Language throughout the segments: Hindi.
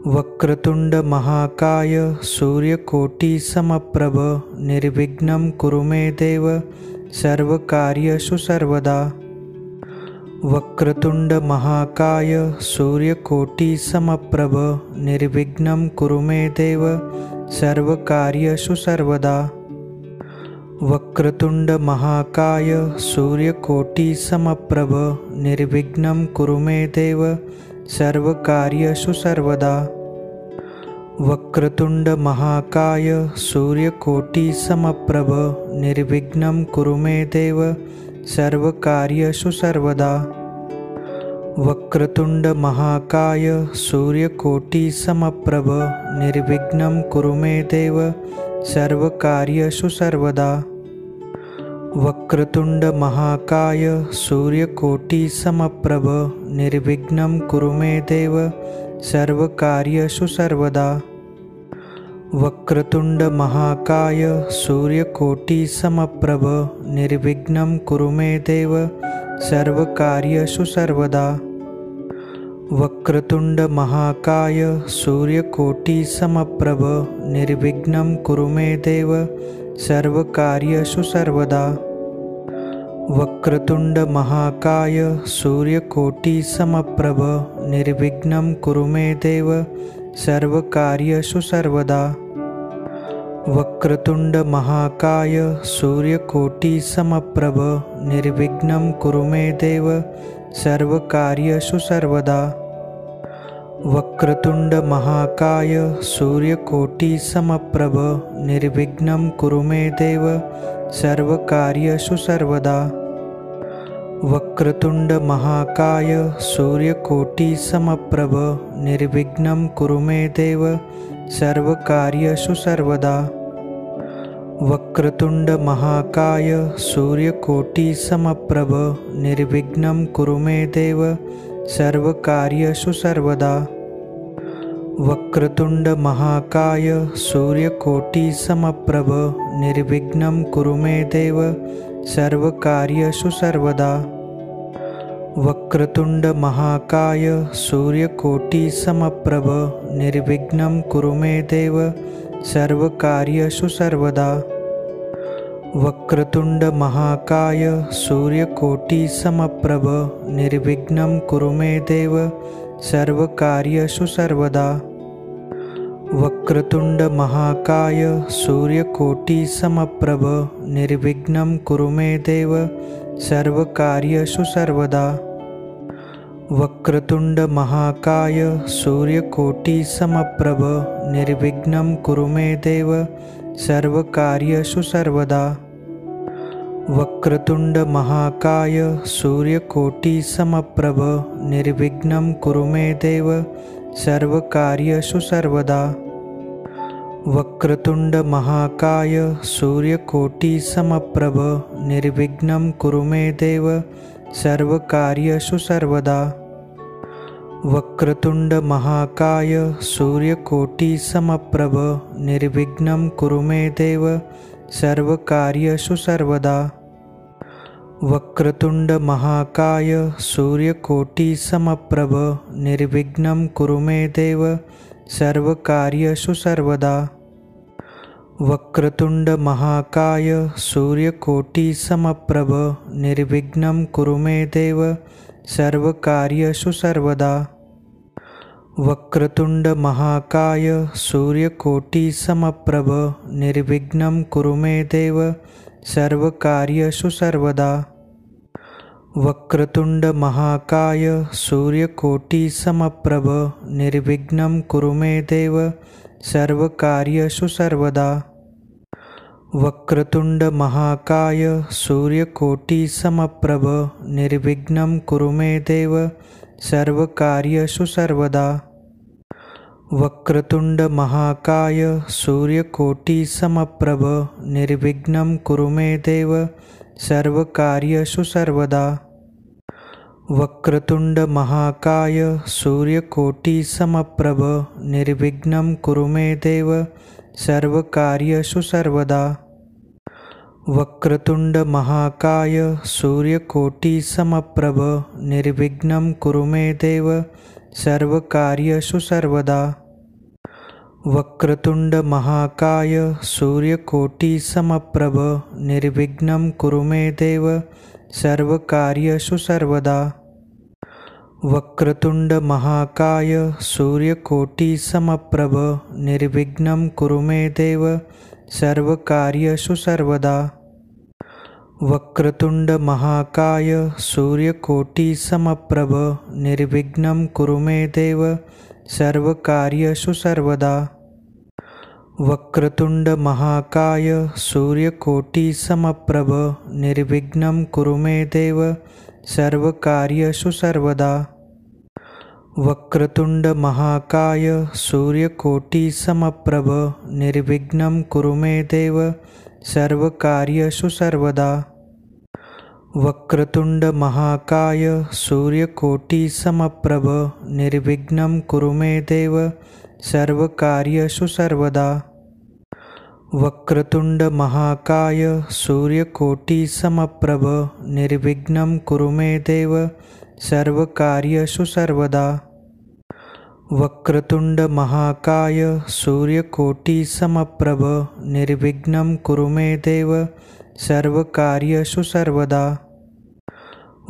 वक्रतुंड महाकाय सूर्यकोटि समप्रभ निर्विघ्नं कुरु मे देव सर्वकार्येषु सर्वदा। वक्रतुंड महाकाय सूर्यकोटि समप्रभ निर्विघ्नं कुरु मे देव सर्वकार्येषु सर्वदा। वक्रतुंड महाकाय सूर्यकोटि समप्रभ निर्विघ्नं कुरु मे देव सर्वकार्येषु सर्वदा। वक्रतुंड महाकाय सूर्यकोटि समप्रभ निर्विघ्नं कुरु मे देव सर्वकार्येषु सर्वदा। वक्रतुंड महाकाय सूर्यकोटि समप्रभ निर्विघ्नं कुरु मे देव सर्वकार्येषु सर्वदा। वक्रतुंड महाकाय सूर्यकोटि समप्रभ निर्विघ्नं कुरु मे देव सर्वकार्येषु सर्वदा। वक्रतुंड महाकाय सूर्यकोटि समप्रभ निर्विघ्नं कुरु मे देव सर्वकार्येषु सर्वदा। वक्रतुंड महाकाय सूर्यकोटि समप्रभ निर्विघ्नं कुरु मे देव सर्वकार्येषु सर्वदा। वक्रतुंड महाकाय सूर्यकोटि समप्रभ निर्विघ्नं कुरु मे देव सर्वकार्येषु सर्वदा। वक्रतुंड महाकाय सूर्यकोटि समप्रभ निर्विघ्नं कुरु मे देव सर्वकार्येषु सर्वदा। वक्रतुंड महाकाय सूर्यकोटि समप्रभ निर्विघ्नं कुरु मे देव सर्वकार्येषु सर्वदा। वक्रतुंड महाकाय सूर्यकोटि समप्रभ निर्विघ्नं कुरु मे देव सर्वकार्येषु सर्वदा। वक्रतुंड महाकाय सूर्यकोटि समप्रभ निर्विघ्नं कुरु मे देव सर्वकार्येषु सर्वदा। वक्रतुंड महाकाय सूर्यकोटि समप्रभ निर्विघ्नं कुरु मे देव सर्वकार्येषु सर्वदा। वक्रतुंड महाकाय सूर्यकोटि समप्रभ निर्विघ्नं कुरु मे देव सर्वकार्येषु सर्वदा। वक्रतुंड महाकाय सूर्यकोटि समप्रभ निर्विघ्नं कुरु मे देव सर्वकार्येषु सर्वदा। वक्रतुंड महाकाय सूर्यकोटि समप्रभ निर्विघ्नं कुरु मे देव सर्वकार्येषु सर्वदा। वक्रतुंड महाकाय सूर्यकोटि समप्रभ निर्विघ्नं कुरु मे देव सर्वकार्येषु सर्वदा। वक्रतुंड महाकाय सूर्यकोटि समप्रभ निर्विघ्नं कुरु मे देव सर्वकार्येषु सर्वदा। वक्रतुंड महाकाय सूर्यकोटि समप्रभ निर्विघ्नं कुरु मे देव सर्वकार्येषु सर्वदा। वक्रतुंड महाकाय सूर्यकोटि समप्रभ निर्विघ्नं कुरु मे देव सर्वकार्येषु सर्वदा। वक्रतुंड महाकाय सूर्यकोटि समप्रभ निर्विघ्नं कुरु मे देव सर्वकार्येषु सर्वदा। वक्रतुंड महाकाय सूर्यकोटि समप्रभ निर्विघ्नं कुरु मे देव सर्वकार्येषु सर्वदा। वक्रतुंड महाकाय सूर्यकोटि समप्रभ निर्विघ्नं कुरु मे देव सर्वकार्येषु सर्वदा। वक्रतुंड महाकाय सूर्यकोटि समप्रभ निर्विघ्नं कुरु मे देव सर्वकार्येषु सर्वदा। वक्रतुंड महाकाय सूर्यकोटि समप्रभ निर्विघ्नं कुरु मे देव सर्वकार्येषु सर्वदा। वक्रतुंड महाकाय सूर्यकोटि समप्रभ निर्विघ्नं कुरु मे देव सर्वकार्येषु सर्वदा। वक्रतुंड महाकाय सूर्यकोटि समप्रभ निर्विघ्नं कुरु मे देव सर्वकार्येषु सर्वदा। वक्रतुंड महाकाय सूर्यकोटि समप्रभ निर्विघ्नं कुरु मे देव सर्वकार्येषु सर्वदा। वक्रतुंड महाकाय सूर्यकोटि समप्रभ निर्विघ्नं कुरु मे देव सर्वकार्येषु सर्वदा। वक्रतुंड महाकाय सूर्यकोटि समप्रभ निर्विघ्नं कुरु मे देव सर्वकार्येषु सर्वदा। वक्रतुंड महाकाय सूर्यकोटि समप्रभ निर्विघ्नं कुरु मे देव सर्वकार्येषु सर्वदा। वक्रतुंड महाकाय सूर्यकोटि समप्रभ निर्विघ्नं कुरु मे देव सर्वकार्येषु सर्वदा। वक्रतुंड महाकाय सूर्यकोटि समप्रभ निर्विघ्नं कुरु मे देव सर्वकार्येषु सर्वदा। वक्रतुंड महाकाय सूर्यकोटि समप्रभ निर्विघ्नं कुरु मे देव सर्वकार्येषु सर्वदा। वक्रतुंड महाकाय सूर्यकोटि समप्रभ निर्विघ्नं कुरु मे देव सर्वकार्येषु सर्वदा। वक्रतुंड महाकाय सूर्यकोटि समप्रभ निर्विघ्नं कुरु मे देव सर्वकार्येषु सर्वदा।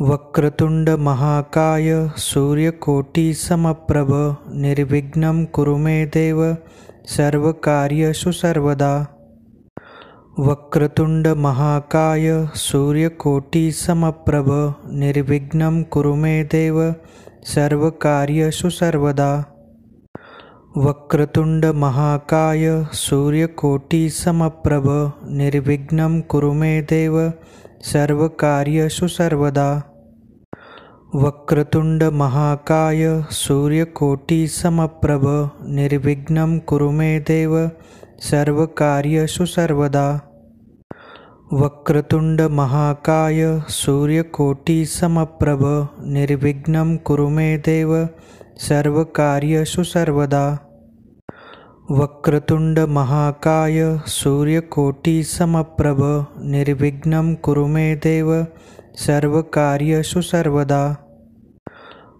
वक्रतुंड महाकाय सूर्यकोटि समप्रभ निर्विघ्नं कुरु मे देव सर्वकार्येषु सर्वदा। वक्रतुंड महाकाय सूर्यकोटि समप्रभ निर्विघ्नं कुरु मे देव सर्वकार्येषु सर्वदा। वक्रतुंड महाकाय सूर्यकोटि समप्रभ निर्विघ्नं कुरु मे देव सर्वकार्येषु सर्वदा। वक्रतुंड महाकाय सूर्यकोटि समप्रभ निर्विघ्नं कुरु मे देव सर्वकार्येषु सर्वदा। वक्रतुंड महाकाय सूर्यकोटि समप्रभ निर्विघ्नं कुरु मे देव सर्वकार्येषु सर्वदा। वक्रतुंड महाकाय सूर्यकोटि समप्रभ निर्विघ्नं कुरु मे देव सर्वकार्येषु सर्वदा।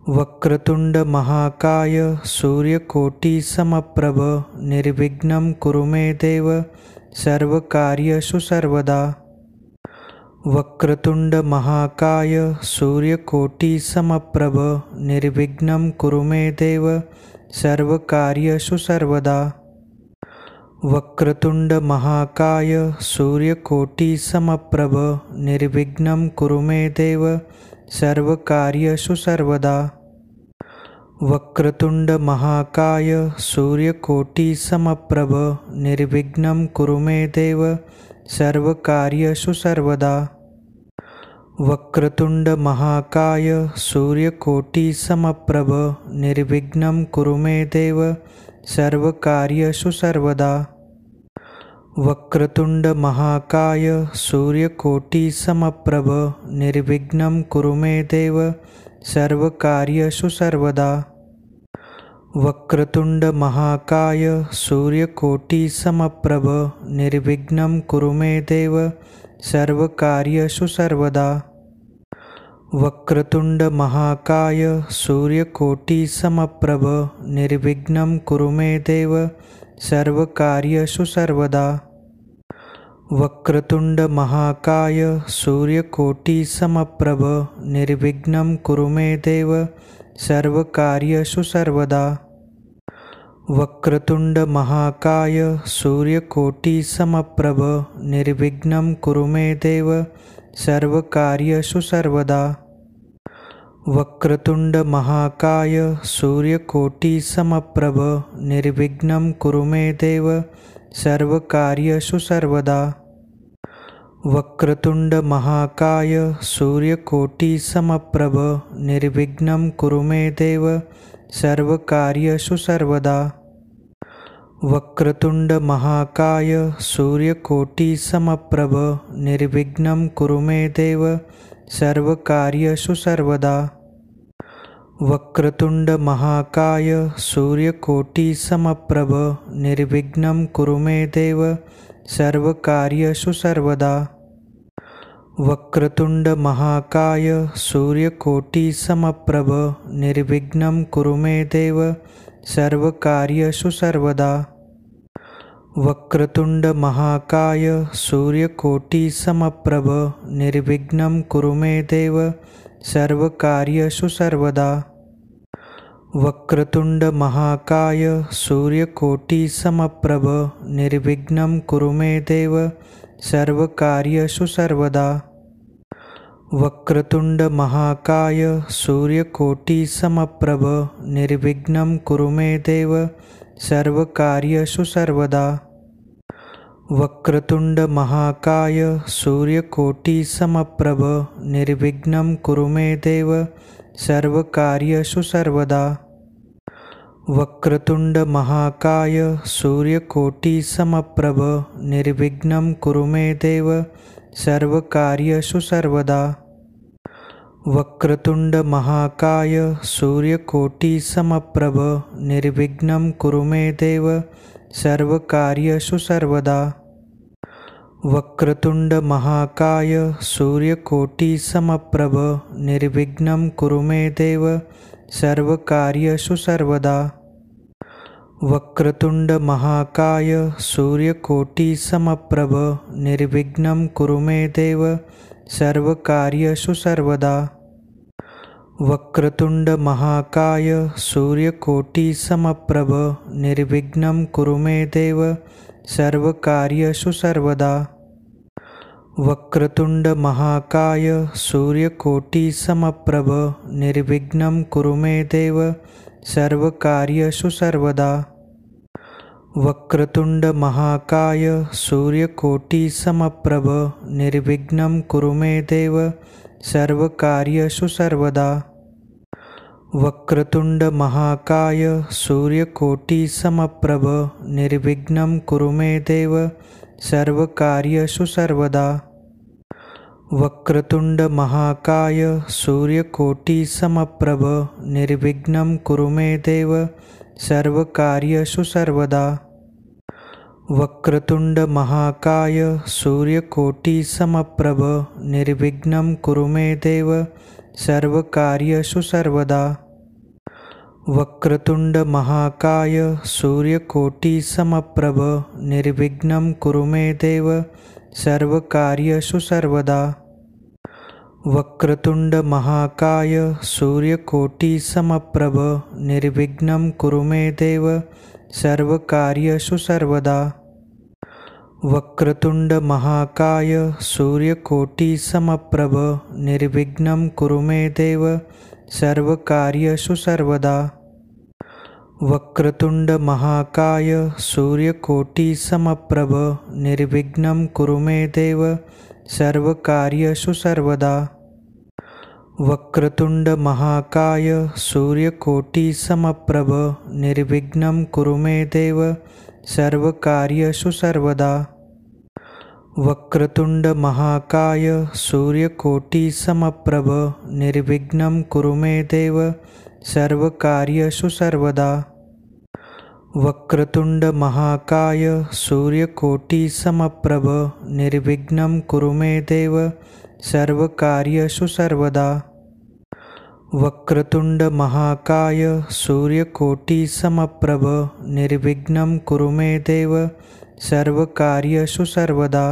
वक्रतुंड महाकाय सूर्यकोटि समप्रभ निर्विघ्नं कुरु मे देव सर्वकार्येषु सर्वदा। वक्रतुंड महाकाय सूर्यकोटि समप्रभ निर्विघ्नं कुरु मे देव सर्वकार्येषु सर्वदा। वक्रतुंड महाकाय सूर्यकोटि समप्रभ निर्विघ्नं कुरु मे देव सर्वकार्येषु सर्वदा। वक्रतुंड महाकाय सूर्यकोटि समप्रभ निर्विघ्नं कुरु मे देव सर्वकार्येषु सर्वदा। वक्रतुंड महाकाय सूर्यकोटि समप्रभ निर्विघ्नं कुरु मे देव सर्वकार्येषु सर्वदा। वक्रतुंड महाकाय सूर्यकोटि समप्रभ निर्विघ्नं कुरु मे देव सर्वकार्येषु सर्वदा। वक्रतुंड महाकाय सूर्यकोटि समप्रभ निर्विघ्नं कुरु मे देव सर्वकार्येषु सर्वदा। वक्रतुंड महाकाय सूर्यकोटि समप्रभ निर्विघ्नं कुरु मे देव सर्वकार्येषु सर्वदा। वक्रतुंड महाकाय सूर्यकोटि समप्रभ निर्विघ्नं कुरु मे देव सर्वकार्येषु सर्वदा। वक्रतुंड महाकाय सूर्यकोटि समप्रभ निर्विघ्नं कुरु मे देव सर्वकार्येषु सर्वदा। वक्रतुंड महाकाय सूर्यकोटि समप्रभ निर्विघ्नं कुरु मे देव सर्वकार्येषु सर्वदा। वक्रतुंड महाकाय सूर्यकोटि समप्रभ निर्विघ्नं कुरु मे देव सर्वकार्येषु सर्वदा। वक्रतुंड महाकाय सूर्यकोटि समप्रभ निर्विघ्नं कुरु मे देव सर्वकार्येषु सर्वदा। वक्रतुंड महाकाय सूर्यकोटि समप्रभ निर्विघ्नं कुरु मे देव सर्वकार्येषु सर्वदा। वक्रतुंड महाकाय सूर्यकोटि समप्रभ निर्विघ्नं कुरु मे देव सर्वकार्येषु सर्वदा। वक्रतुंड महाकाय सूर्यकोटि समप्रभ निर्विघ्नं कुरु मे देव सर्वकार्येषु सर्वदा। वक्रतुंड महाकाय सूर्यकोटि समप्रभ निर्विघ्नं कुरु मे देव सर्वकार्येषु सर्वदा। वक्रतुंड महाकाय सूर्यकोटि समप्रभ निर्विघ्नं कुरु मे देव सर्वकार्येषु सर्वदा। वक्रतुंड महाकाय सूर्यकोटि समप्रभ निर्विघ्नं कुरु मे देव सर्वकार्येषु सर्वदा। वक्रतुंड महाकाय सूर्यकोटि समप्रभ निर्विघ्नं कुरु मे देव सर्वकार्येषु सर्वदा। वक्रतुंड महाकाय सूर्यकोटि समप्रभ निर्विघ्नं कुरु मे देव सर्वकार्येषु सर्वदा। वक्रतुंड महाकाय सूर्यकोटि समप्रभ निर्विघ्नं कुरु मे देव सर्वकार्येषु सर्वदा। वक्रतुंड महाकाय सूर्यकोटि समप्रभ निर्विघ्नं कुरु मे देव सर्वकार्येषु सर्वदा। वक्रतुंड महाकाय सूर्यकोटि समप्रभ निर्विघ्नं कुरु मे देव सर्वकार्येषु सर्वदा। वक्रतुंड महाकाय सूर्यकोटि समप्रभ निर्विघ्नं कुरु मे देव सर्वकार्येषु सर्वदा। वक्रतुंड महाकाय सूर्यकोटि समप्रभ निर्विघ्नं कुरु मे देव सर्वकार्येषु सर्वदा। वक्रतुंड महाकाय सूर्यकोटि समप्रभ निर्विघ्नं कुरु मे देव सर्वकार्येषु सर्वदा। वक्रतुंड महाकाय सूर्यकोटि समप्रभ निर्विघ्नं कुरु मे देव सर्वकार्येषु सर्वदा। वक्रतुंड महाकाय सूर्यकोटि समप्रभ निर्विघ्नं कुरु मे देव सर्वकार्येषु सर्वदा। वक्रतुंड महाकाय सूर्यकोटि समप्रभ निर्विघ्नं कुरु मे देव सर्वकार्येषु सर्वदा। वक्रतुंड महाकाय सूर्यकोटि समप्रभ निर्विघ्नं कुरु मे देव सर्वकार्येषु सर्वदा। वक्रतुंड महाकाय सूर्यकोटि समप्रभ निर्विघ्नं कुरु मे देव सर्वकार्येषु सर्वदा। वक्रतुंड महाकाय सूर्यकोटि समप्रभ निर्विघ्नं कुरु मे देव सर्वकार्येषु सर्वदा। वक्रतुंड महाकाय सूर्यकोटि समप्रभ निर्विघ्नं कुरु मे देव सर्वकार्येषु सर्वदा। वक्रतुंड महाकाय सूर्यकोटि समप्रभ निर्विघ्नं कुरु मे देव सर्वकार्येषु सर्वदा। वक्रतुंड महाकाय सूर्यकोटि समप्रभ निर्विघ्नं कुरु मे देव सर्वकार्येषु सर्वदा। वक्रतुंड महाकाय सूर्यकोटि समप्रभ निर्विघ्नं कुरु मे देव सर्वकार्येषु सर्वदा।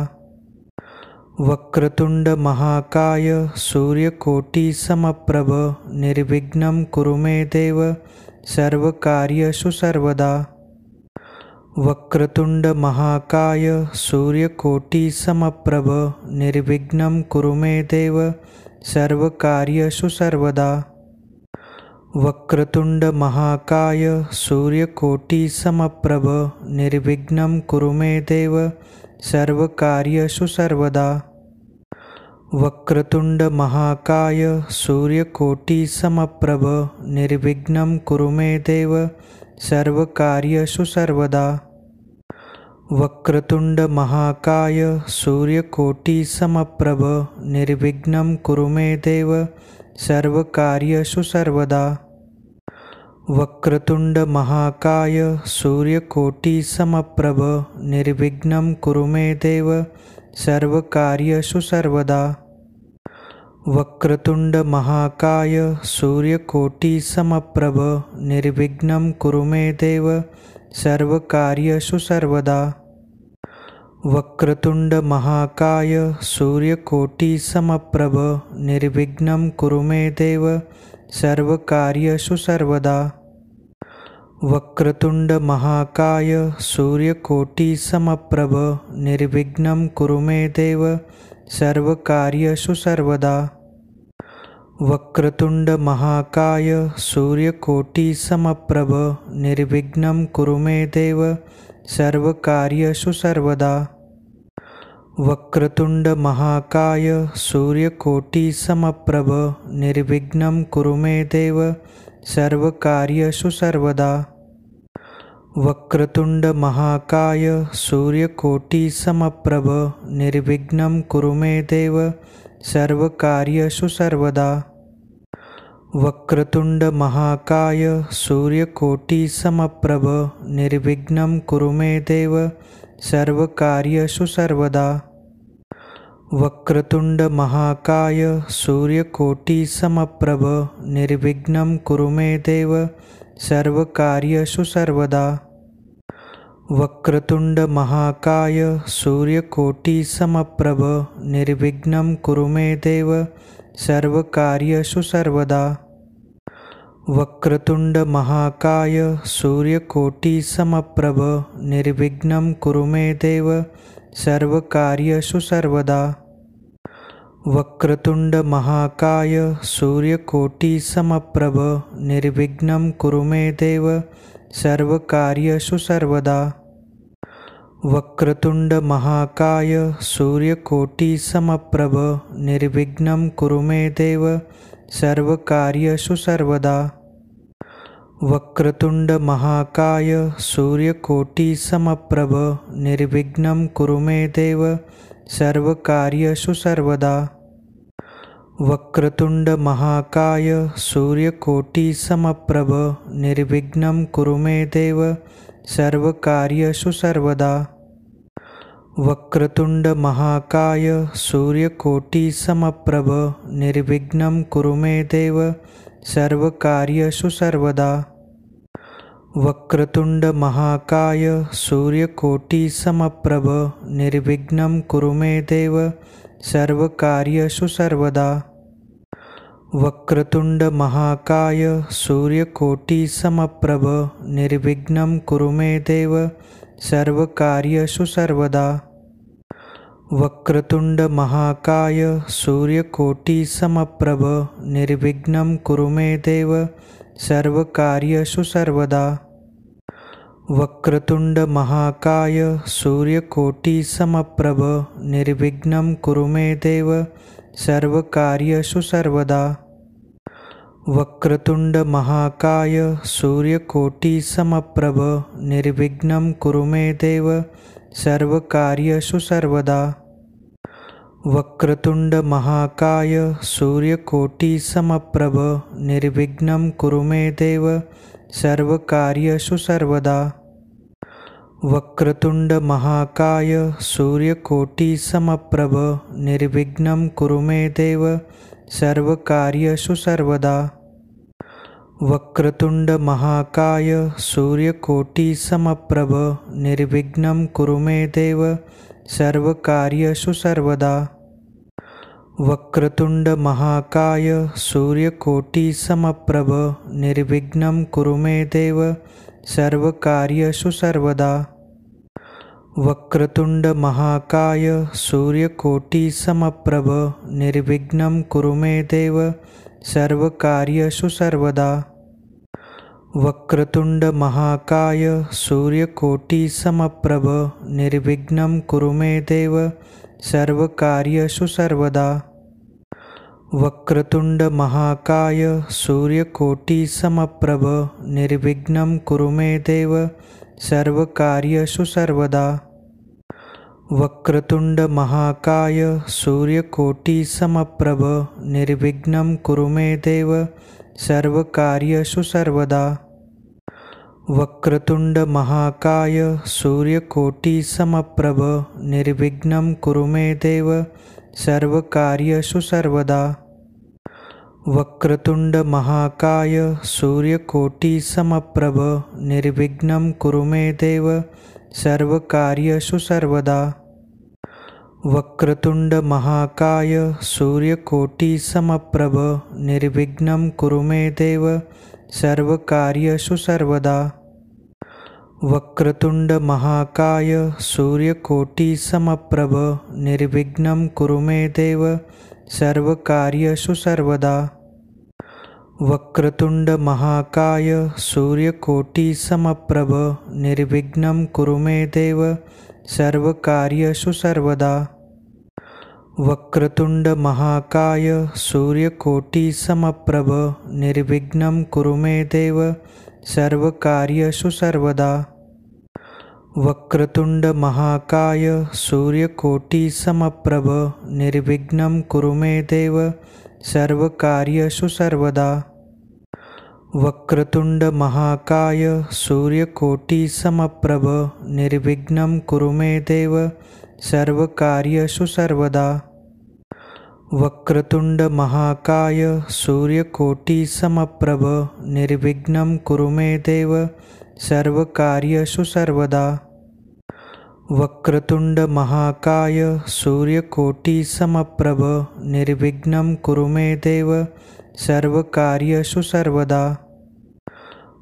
वक्रतुंड महाकाय सूर्यकोटि समप्रभ निर्विघ्नं कुरु मे देव सर्वकार्येषु सर्वदा। वक्रतुंड महाकाय सूर्यकोटि समप्रभ निर्विघ्नं कुरु मे देव सर्वकार्येषु सर्वदा। वक्रतुंड महाकाय सूर्यकोटि समप्रभ निर्विघ्नं कुरु मे देव सर्वकार्येषु सर्वदा। वक्रतुंड महाकाय सूर्यकोटि समप्रभ निर्विघ्नं कुरु मे देव सर्वकार्येषु सर्वदा। वक्रतुंड महाकाय सूर्यकोटि समप्रभ निर्विघ्नं कुरु मे देव सर्वकार्येषु सर्वदा। वक्रतुंड महाकाय सूर्यकोटि समप्रभ निर्विघ्नं कुरु मे देव सर्वकार्येषु सर्वदा। वक्रतुंड महाकाय सूर्यकोटि समप्रभ निर्विघ्नं कुरु मे देव सर्वकार्येषु सर्वदा। वक्रतुंड महाकाय सूर्यकोटि समप्रभ निर्विघ्नं कुरु मे देव सर्वकार्येषु सर्वदा। वक्रतुंड महाकाय सूर्यकोटि समप्रभ निर्विघ्नं कुरु मे देव सर्वकार्येषु सर्वदा। वक्रतुंड महाकाय सूर्यकोटि समप्रभ निर्विघ्नं कुरु मे देव सर्वकार्येषु सर्वदा। वक्रतुंड महाकाय सूर्यकोटि समप्रभ निर्विघ्नं कुरु मे देव सर्वकार्येषु सर्वदा। वक्रतुंड महाकाय सूर्यकोटि समप्रभ निर्विघ्नं कुरु मे देव सर्वकार्येषु सर्वदा। वक्रतुंड महाकाय सूर्यकोटि समप्रभ निर्विघ्नं कुरु मे देव सर्वकार्येषु सर्वदा। वक्रतुंड महाकाय सूर्यकोटि समप्रभ निर्विघ्नं कुरु मे देव सर्वकार्येषु सर्वदा। वक्रतुंड महाकाय सूर्यकोटि समप्रभ निर्विघ्नं कुरु मे देव सर्वकार्येषु सर्वदा। वक्रतुंड महाकाय सूर्यकोटि समप्रभ निर्विघ्नं कुरु मे देव सर्वकार्येषु सर्वदा। वक्रतुंड महाकाय सूर्यकोटि समप्रभ निर्विघ्नं कुरु मे देव सर्वकार्येषु सर्वदा। वक्रतुंड महाकाय सूर्यकोटि समप्रभ निर्विघ्नं कुरु मे देव सर्वकार्येषु सर्वदा। वक्रतुंड महाकाय सूर्यकोटि समप्रभ निर्विघ्नं कुरु मे देव सर्वकार्येषु सर्वदा। वक्रतुंड महाकाय सूर्यकोटि समप्रभ निर्विघ्नं कुरु मे देव सर्वकार्येषु सर्वदा। वक्रतुंड महाकाय सूर्यकोटि समप्रभ निर्विघ्नं कुरु मे देव सर्वकार्येषु सर्वदा। वक्रतुंड महाकाय सूर्यकोटि समप्रभ निर्विघ्नं कुरु मे देव सर्वकार्येषु सर्वदा। वक्रतुंड महाकाय सूर्यकोटि समप्रभ निर्विघ्नं कुरु मे देव सर्वकार्येषु सर्वदा। वक्रतुंड महाकाय सूर्यकोटि समप्रभ निर्विघ्नं कुरु मे देव सर्वकार्येषु सर्वदा। वक्रतुंड महाकाय सूर्यकोटि समप्रभ निर्विघ्नं कुरु मे देव सर्वकार्येषु सर्वदा। वक्रतुंड महाकाय सूर्यकोटि समप्रभ निर्विघ्नं कुरु मे देव सर्वकार्येषु सर्वदा। वक्रतुंड महाकाय सूर्यकोटि समप्रभ निर्विघ्नं कुरु मे देव सर्वकार्येषु सर्वदा। वक्रतुंड महाकाय सूर्यकोटि समप्रभ निर्विघ्नं कुरु मे देव सर्वकार्येषु सर्वदा। वक्रतुंड महाकाय सूर्यकोटि समप्रभ निर्विघ्नं कुरु मे देव सर्वकार्येषु सर्वदा। वक्रतुंड महाकाय सूर्यकोटि समप्रभ निर्विघ्नं कुरु मे देव सर्वकार्येषु सर्वदा। वक्रतुंड महाकाय सूर्यकोटि समप्रभ निर्विघ्नं कुरु मे देव सर्वकार्येषु सर्वदा। वक्रतुंड महाकाय सूर्यकोटि समप्रभ निर्विघ्नं कुरु मे देव सर्वकार्येषु सर्वदा। वक्रतुंड महाकाय सूर्यकोटि समप्रभ निर्विघ्नं कुरु मे देव सर्वकार्येषु सर्वदा। वक्रतुंड महाकाय सूर्यकोटि समप्रभ निर्विघ्नं कुरु मे देव सर्वकार्येषु सर्वदा। वक्रतुंड महाकाय सूर्यकोटि समप्रभ निर्विघ्नं कुरु मे देव सर्वकार्येषु सर्वदा। वक्रतुंड महाकाय सूर्यकोटि समप्रभ निर्विघ्नं कुरु मे देव सर्वकार्येषु सर्वदा। वक्रतुंड महाकाय सूर्यकोटि समप्रभ निर्विघ्नं कुरु मे देव सर्वकार्येषु सर्वदा। वक्रतुंड महाकाय सूर्यकोटि समप्रभ निर्विघ्नं कुरु मे देव सर्वकार्येषु सर्वदा। वक्रतुंड महाकाय सूर्यकोटि समप्रभ निर्विघ्नं कुरु मे देव सर्वकार्येषु सर्वदा। वक्रतुंड महाकाय सूर्यकोटि समप्रभ निर्विघ्नं कुरु मे देव सर्वकार्येषु सर्वदा। वक्रतुंड महाकाय सूर्यकोटि समप्रभ निर्विघ्नं कुरु मे देव सर्वकार्येषु सर्वदा। वक्रतुंड महाकाय सूर्यकोटि समप्रभ निर्विघ्नं कुरु मे देव सर्वकार्येषु सर्वदा। वक्रतुंड महाकाय सूर्यकोटि समप्रभ निर्विघ्नं कुरु मे देव सर्वकार्येषु सर्वदा। वक्रतुंड महाकाय सूर्यकोटि समप्रभ निर्विघ्नं कुरु मे देव सर्वकार्येषु सर्वदा।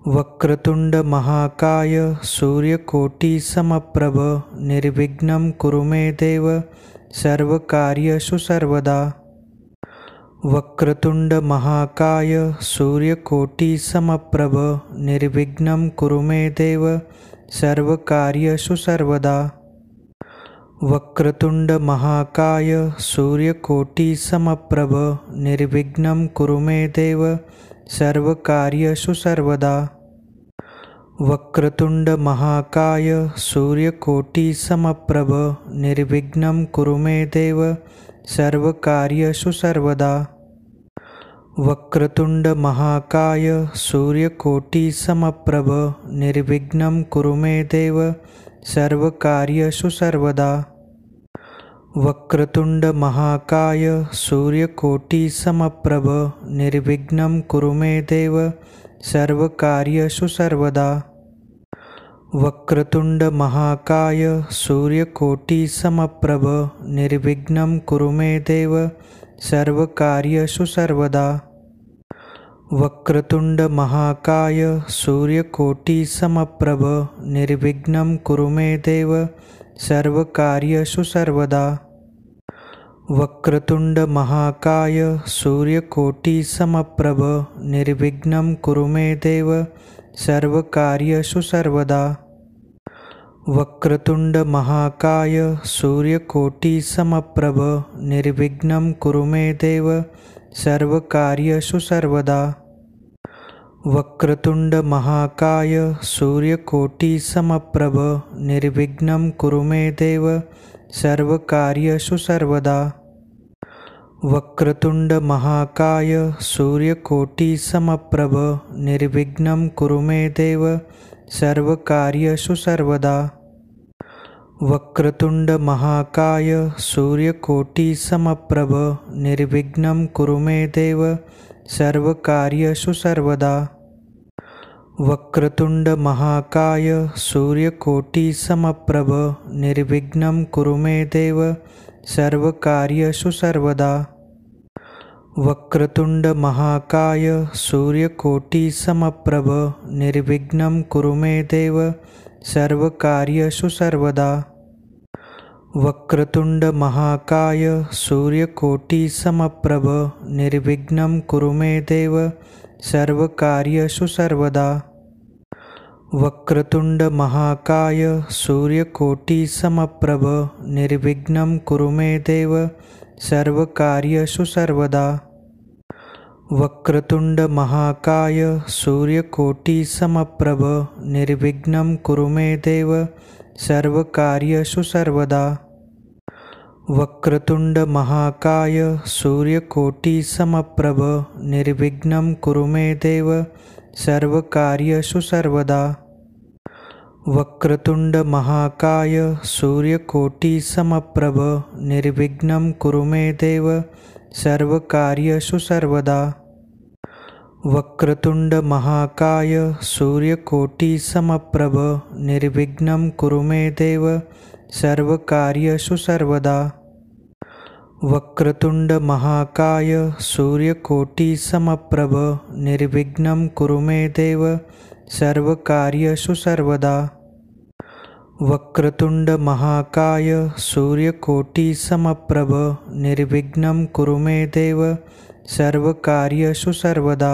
वक्रतुंड महाकाय सूर्यकोटि समप्रभ निर्विघ्नं कुरु मे देव सर्वकार्येषु सर्वदा। वक्रतुंड महाकाय सूर्यकोटि समप्रभ निर्विघ्नं कुरु मे देव सर्वकार्येषु सर्वदा। वक्रतुंड महाकाय सूर्यकोटि समप्रभ निर्विघ्नं कुरु मे देव सर्वकार्येषु सर्वदा। वक्रतुंड महाकाय सूर्यकोटि समप्रभ निर्विघ्नं कुरु मे देव सर्वकार्येषु सर्वदा। वक्रतुंड महाकाय सूर्यकोटि समप्रभ निर्विघ्नं कुरु मे देव सर्वकार्येषु सर्वदा। वक्रतुंड महाकाय सूर्यकोटि समप्रभ निर्विघ्नं कुरु मे देव सर्वकार्येषु सर्वदा। वक्रतुंड महाकाय सूर्यकोटि समप्रभ निर्विघ्नं कुरु मे देव सर्वकार्येषु सर्वदा। वक्रतुंड महाकाय सूर्यकोटि समप्रभ निर्विघ्नं कुरु मे देव सर्वकार्येषु सर्वदा। वक्रतुंड महाकाय सूर्यकोटि समप्रभ निर्विघ्नं कुरु मे देव सर्वकार्येषु सर्वदा। वक्रतुंड महाकाय सूर्यकोटि समप्रभ निर्विघ्नं कुरु मे देव सर्वकार्येषु सर्वदा। वक्रतुंड महाकाय सूर्यकोटि समप्रभ निर्विघ्नं कुरु मे देव सर्वकार्येषु सर्वदा। वक्रतुंड महाकाय सूर्यकोटि समप्रभ निर्विघ्नं कुरु मे देव सर्वकार्येषु सर्वदा। वक्रतुंड महाकाय सूर्यकोटि समप्रभ निर्विघ्नं कुरु मे देव सर्वकार्येषु सर्वदा। वक्रतुंड महाकाय सूर्यकोटि समप्रभ निर्विघ्नं कुरु मे देव सर्वकार्येषु सर्वदा। वक्रतुंड महाकाय सूर्यकोटि समप्रभ निर्विघ्नं कुरु मे देव सर्वकार्येषु सर्वदा। वक्रतुंड महाकाय सूर्यकोटि समप्रभ निर्विघ्नं कुरु मे देव सर्वकार्येषु सर्वदा। वक्रतुंड महाकाय सूर्यकोटि समप्रभ निर्विघ्नं कुरु मे देव सर्वकार्येषु सर्वदा। वक्रतुंड महाकाय सूर्यकोटि समप्रभ निर्विघ्नं कुरु मे देव सर्वकार्येषु सर्वदा। वक्रतुंड महाकाय सूर्यकोटि समप्रभ निर्विघ्नं कुरु मे देव सर्वकार्येषु सर्वदा। वक्रतुंड महाकाय सूर्यकोटि समप्रभ निर्विघ्नं कुरु मे देव सर्वकार्येषु सर्वदा। वक्रतुंड महाकाय सूर्यकोटि समप्रभ निर्विघ्नं कुरु मे देव सर्वकार्येषु सर्वदा। वक्रतुंड महाकाय सूर्यकोटि समप्रभ निर्विघ्नं कुरु मे देव सर्वकार्येषु सर्वदा। वक्रतुंड महाकाय सूर्यकोटि समप्रभ निर्विघ्नं कुरु मे देव सर्वकार्येषु सर्वदा।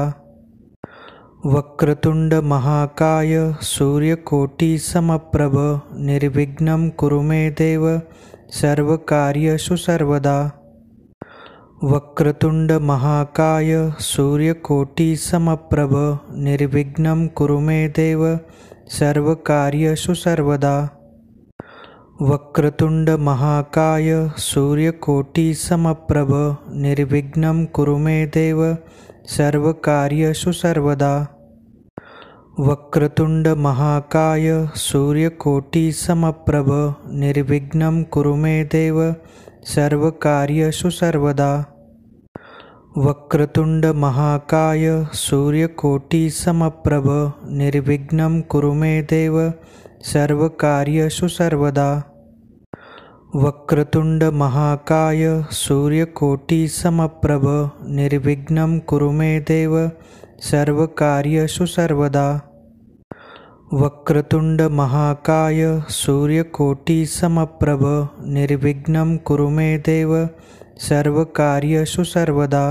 वक्रतुंड महाकाय सूर्यकोटि समप्रभ निर्विघ्नं कुरु मे देव सर्वकार्येषु सर्वदा। वक्रतुंड महाकाय सूर्यकोटि समप्रभ निर्विघ्नं कुरु मे देव सर्वकार्येषु सर्वदा। वक्रतुंड महाकाय सूर्यकोटि समप्रभ निर्विघ्नं कुरु मे देव सर्वकार्येषु सर्वदा। वक्रतुंड महाकाय सूर्यकोटि समप्रभ निर्विघ्नं कुरु मे देव सर्वकार्येषु सर्वदा। वक्रतुंड महाकाय सूर्यकोटि समप्रभ निर्विघ्नं कुरु मे देव सर्वकार्येषु सर्वदा। वक्रतुंड महाकाय सूर्यकोटि समप्रभ निर्विघ्नं कुरु मे देव सर्वकार्येषु सर्वदा। वक्रतुंड महाकाय सूर्यकोटि समप्रभ निर्विघ्नं कुरु मे देव सर्वकार्येषु सर्वदा।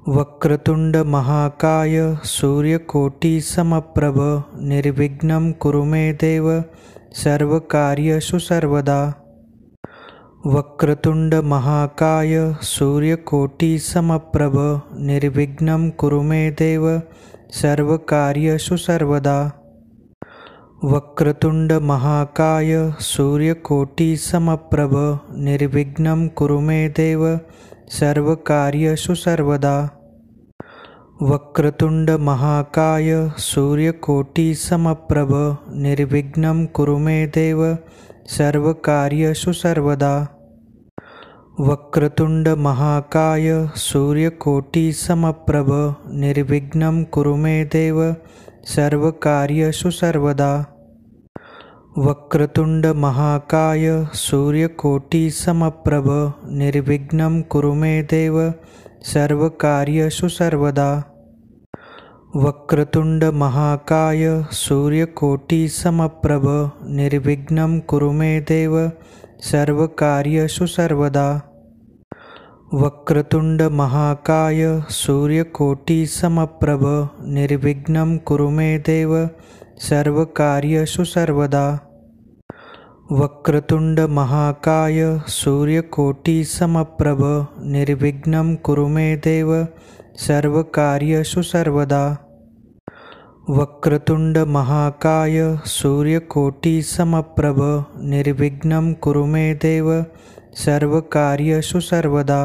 वक्रतुंड महाकाय सूर्यकोटि समप्रभ निर्विघ्नं कुरु मे देव सर्वकार्येषु सर्वदा। वक्रतुंड महाकाय सूर्यकोटि समप्रभ निर्विघ्नं कुरु मे देव सर्वकार्येषु सर्वदा। वक्रतुंड महाकाय सूर्यकोटि समप्रभ निर्विघ्नं कुरु मे देव सर्वकार्येषु सर्वदा। वक्रतुंड महाकाय सूर्यकोटि समप्रभ निर्विघ्नं कुरु मे देव सर्वकार्येषु सर्वदा। वक्रतुंड महाकाय सूर्यकोटि समप्रभ निर्विघ्नं कुरु मे देव सर्वकार्येषु सर्वदा। वक्रतुंड महाकाय सूर्यकोटि समप्रभ निर्विघ्नं कुरु मे देव सर्वकार्येषु सर्वदा। वक्रतुंड महाकाय सूर्यकोटि समप्रभ निर्विघ्नं कुरु मे देव सर्वकार्येषु सर्वदा। वक्रतुंड महाकाय सूर्यकोटि समप्रभ निर्विघ्नं कुरु मे देव सर्वकार्येषु सर्वदा। वक्रतुंड महाकाय सूर्यकोटि समप्रभ निर्विघ्नं कुरु मे देव सर्वकार्येषु सर्वदा। वक्रतुंड महाकाय सूर्यकोटि समप्रभ निर्विघ्नं कुरु मे देव सर्वकार्येषु सर्वदा।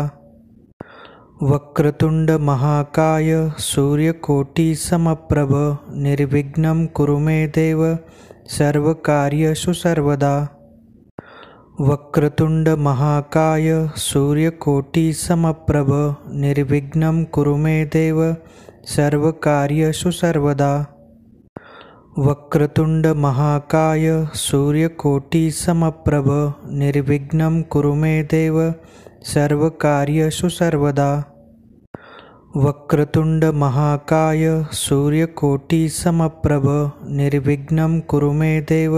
वक्रतुंड महाकाय सूर्यकोटि समप्रभ निर्विघ्नं कुरु मे देव सर्वकार्येषु सर्वदा। वक्रतुंड महाकाय सूर्यकोटि समप्रभ निर्विघ्नं कुरु मे देव सर्वकार्येषु सर्वदा। वक्रतुंड महाकाय सूर्यकोटि समप्रभ निर्विघ्नं कुरु मे देव सर्वकार्येषु सर्वदा। वक्रतुंड महाकाय सूर्यकोटि समप्रभ निर्विघ्नं कुरु मे देव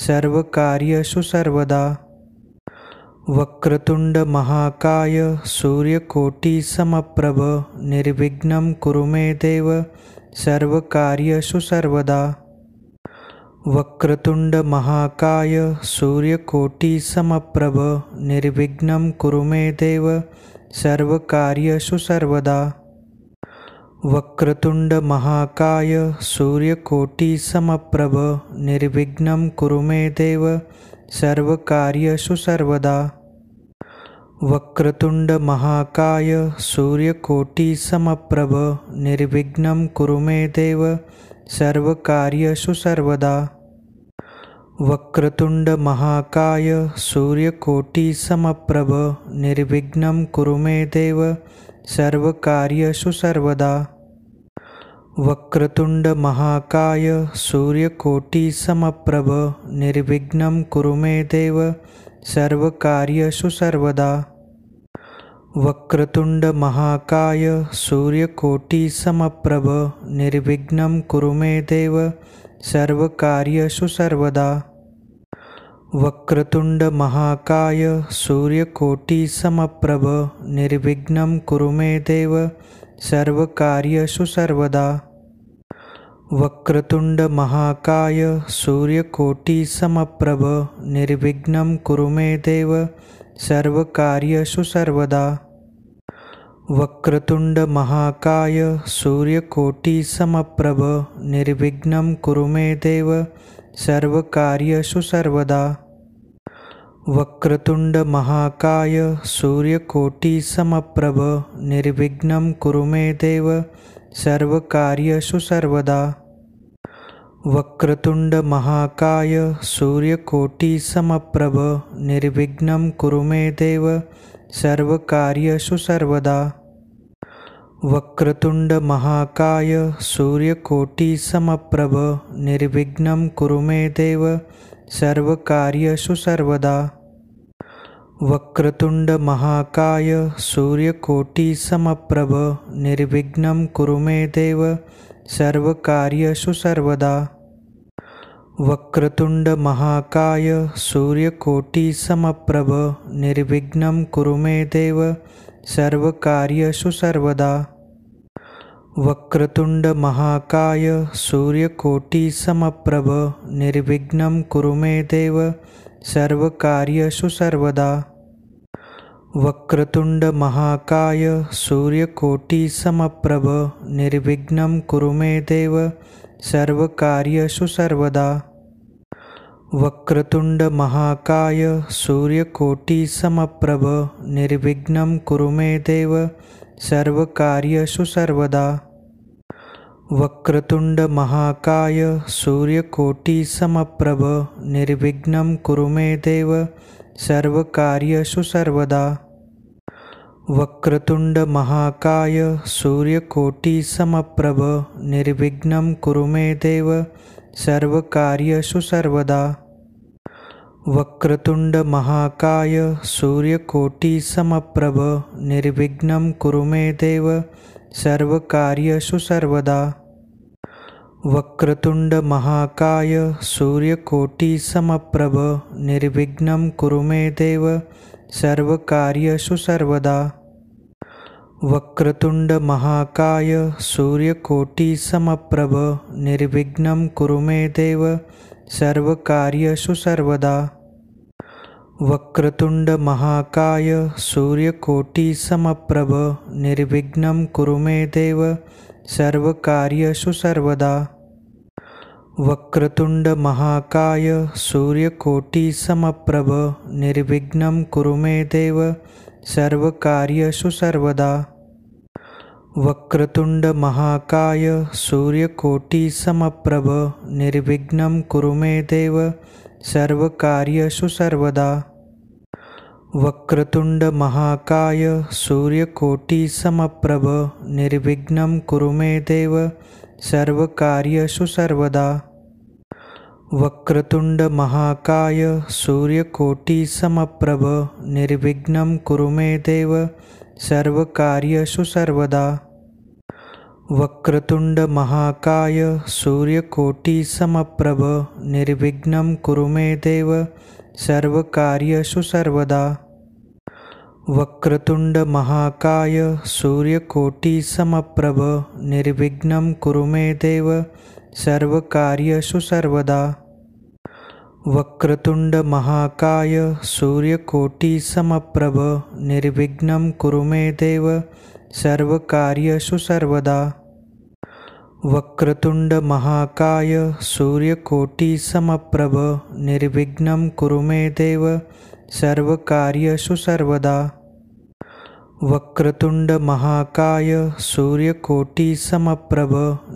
सर्वकार्येषु सर्वदा। वक्रतुंड महाकाय सूर्यकोटि समप्रभ निर्विघ्नं कुरु मे देव सर्वकार्येषु सर्वदा। वक्रतुंड महाकाय सूर्यकोटि समप्रभ निर्विघ्नं कुरु मे देव सर्वकार्येषु सर्वदा। वक्रतुंड महाकाय सूर्यकोटि समप्रभ निर्विघ्नं कुरु मे देव सर्वकार्येषु सर्वदा। वक्रतुंड महाकाय सूर्यकोटि समप्रभ निर्विघ्नं कुरु मे देव सर्वकार्येषु सर्वदा। वक्रतुंड महाकाय सूर्यकोटि समप्रभ निर्विघ्नं कुरु मे देव सर्वकार्येषु सर्वदा। वक्रतुंड महाकाय सूर्यकोटि समप्रभ निर्विघ्नं कुरु मे देव सर्वकार्येषु सर्वदा। वक्रतुंड महाकाय सूर्यकोटि समप्रभ निर्विघ्नं कुरु मे देव सर्वकार्येषु सर्वदा। वक्रतुंड महाकाय सूर्यकोटि समप्रभ निर्विघ्नं कुरु मे देव सर्वकार्येषु सर्वदा। वक्रतुंड महाकाय सूर्यकोटि समप्रभ निर्विघ्नं कुरु मे देव सर्वकार्येषु सर्वदा। वक्रतुंड महाकाय सूर्यकोटि समप्रभ निर्विघ्नं कुरु मे देव सर्वकार्येषु सर्वदा। वक्रतुंड महाकाय सूर्यकोटि समप्रभ निर्विघ्नं कुरु मे देव सर्वकार्येषु सर्वदा। वक्रतुंड महाकाय सूर्यकोटि समप्रभ निर्विघ्नं कुरु मे देव सर्वकार्येषु सर्वदा। वक्रतुंड महाकाय सूर्यकोटि समप्रभ निर्विघ्नं कुरु मे देव सर्वकार्येषु सर्वदा। वक्रतुंड महाकाय सूर्यकोटि समप्रभ निर्विघ्नं कुरु मे देव सर्वकार्येषु सर्वदा। वक्रतुंड महाकाय सूर्यकोटि समप्रभ निर्विघ्नं कुरु मे देव सर्वकार्येषु सर्वदा। वक्रतुंड महाकाय सूर्यकोटि समप्रभ निर्विघ्नं कुरु मे देव सर्वकार्येषु सर्वदा। वक्रतुंड महाकाय सूर्यकोटि समप्रभ निर्विघ्नं कुरु मे देव सर्वकार्येषु सर्वदा। वक्रतुंड महाकाय सूर्यकोटि समप्रभ निर्विघ्नं कुरु मे देव सर्वकार्येषु सर्वदा। वक्रतुंड महाकाय सूर्यकोटि समप्रभ निर्विघ्नं कुरु मे देव सर्वकार्येषु सर्वदा। वक्रतुंड महाकाय सूर्यकोटि समप्रभ निर्विघ्नं कुरु मे देव सर्वकार्येषु सर्वदा। वक्रतुंड महाकाय सूर्यकोटि समप्रभ निर्विघ्नं कुरु मे देव सर्वकार्येषु सर्वदा। वक्रतुंड महाकाय सूर्यकोटि समप्रभ निर्विघ्नं कुरु मे देव सर्वकार्येषु सर्वदा। वक्रतुंड महाकाय सूर्यकोटि समप्रभ निर्विघ्नं कुरु मे देव सर्वकार्येषु सर्वदा। वक्रतुंड महाकाय सूर्यकोटि समप्रभ निर्विघ्नं कुरु मे देव सर्वकार्येषु सर्वदा। वक्रतुंड महाकाय सूर्यकोटि समप्रभ निर्विघ्नं कुरु मे देव सर्वकार्येषु सर्वदा। वक्रतुंड महाकाय सूर्यकोटि समप्रभ निर्विघ्नं कुरु मे देव सर्वकार्येषु सर्वदा। वक्रतुंड महाकाय सूर्यकोटि समप्रभ निर्विघ्नं कुरु मे देव सर्वकार्येषु सर्वदा। वक्रतुंड महाकाय सूर्यकोटि समप्रभ निर्विघ्नं कुरु मे देव सर्वकार्येषु सर्वदा। वक्रतुंड महाकाय सूर्यकोटि समप्रभ निर्विघ्नं कुरु मे देव सर्वकार्येषु सर्वदा। वक्रतुंड महाकाय सूर्यकोटि समप्रभ निर्विघ्नं कुरु मे देव सर्वकार्येषु सर्वदा। वक्रतुंड महाकाय सूर्यकोटि समप्रभ निर्विघ्नं कुरु मे देव सर्वकार्येषु सर्वदा। वक्रतुंड महाकाय सूर्यकोटि समप्रभ निर्विघ्नं कुरु मे देव सर्वकार्येषु सर्वदा। वक्रतुंड महाकाय सूर्यकोटि समप्रभ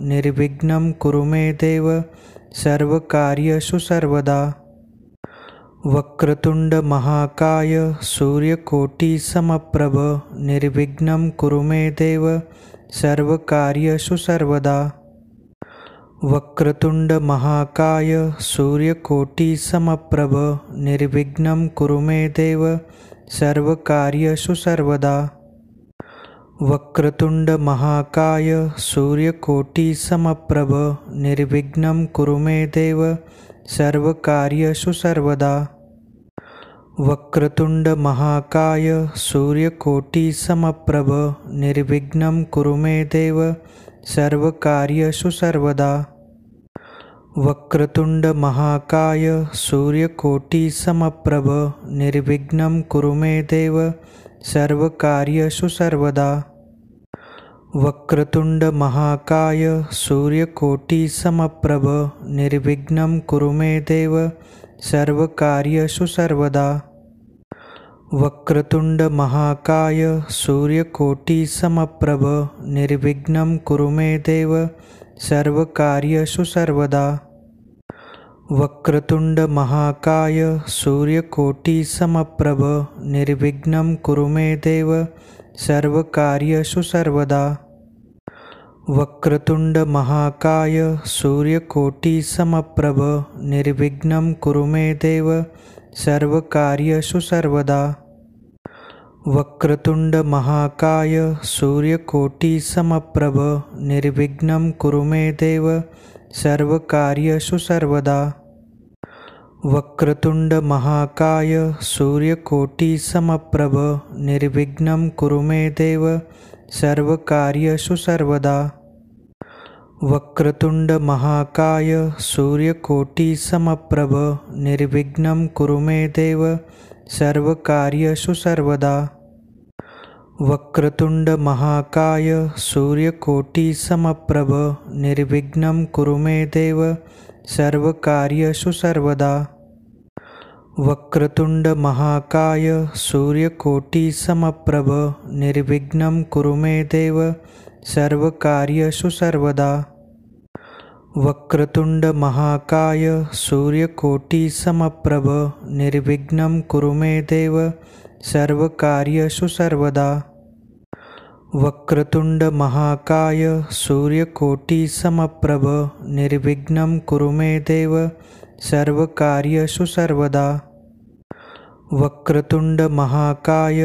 निर्विघ्नं कुरु मे देव सर्वकार्येषु सर्वदा। वक्रतुंड महाकाय सूर्यकोटि समप्रभ निर्विघ्नं कुरु मे देव सर्वकार्येषु सर्वदा। वक्रतुंड महाकाय सूर्यकोटि समप्रभ निर्विघ्नं कुरु मे देव सर्वकार्येषु सर्वदा। वक्रतुंड महाकाय सूर्यकोटि समप्रभ निर्विघ्नं कुरु मे देव सर्वकार्येषु सर्वदा। वक्रतुंड महाकाय सूर्यकोटि समप्रभ निर्विघ्नं कुरु मे देव सर्वकार्येषु सर्वदा। वक्रतुंड महाकाय सूर्यकोटि समप्रभ निर्विघ्नं कुरु मे देव सर्वकार्येषु सर्वदा। वक्रतुंड महाकाय सूर्यकोटि समप्रभ निर्विघ्नं कुरु मे देव सर्वकार्येषु सर्वदा। वक्रतुंड महाकाय सूर्यकोटि समप्रभ निर्विघ्नं कुरु मे देव सर्वकार्येषु सर्वदा। वक्रतुंड महाकाय सूर्यकोटि समप्रभ निर्विघ्नं कुरु मे देव सर्वकार्येषु सर्वदा। वक्रतुंड महाकाय सूर्यकोटि समप्रभ निर्विघ्नं कुरु मे देव सर्वकार्येषु सर्वदा। वक्रतुंड महाकाय सूर्यकोटि समप्रभ निर्विघ्नं कुरु मे देव सर्वकार्येषु सर्वदा। वक्रतुंड महाकाय सूर्यकोटि समप्रभ निर्विघ्नं कुरु मे देव सर्वकार्येषु सर्वदा। वक्रतुंड महाकाय सूर्यकोटि समप्रभ निर्विघ्नं कुरु मे देव सर्वकार्येषु सर्वदा। वक्रतुंड महाकाय सूर्यकोटि समप्रभ निर्विघ्नं कुरु मे देव सर्वकार्येषु सर्वदा। वक्रतुंड महाकाय सूर्यकोटि समप्रभ निर्विघ्नं कुरु मे देव सर्वकार्येषु सर्वदा। वक्रतुंड महाकाय सूर्यकोटि समप्रभ निर्विघ्नं कुरु मे देव सर्वकार्येषु सर्वदा। वक्रतुंड महाकाय सूर्यकोटि समप्रभ निर्विघ्नं कुरु मे देव सर्वकार्येषु सर्वदा। वक्रतुंड महाकाय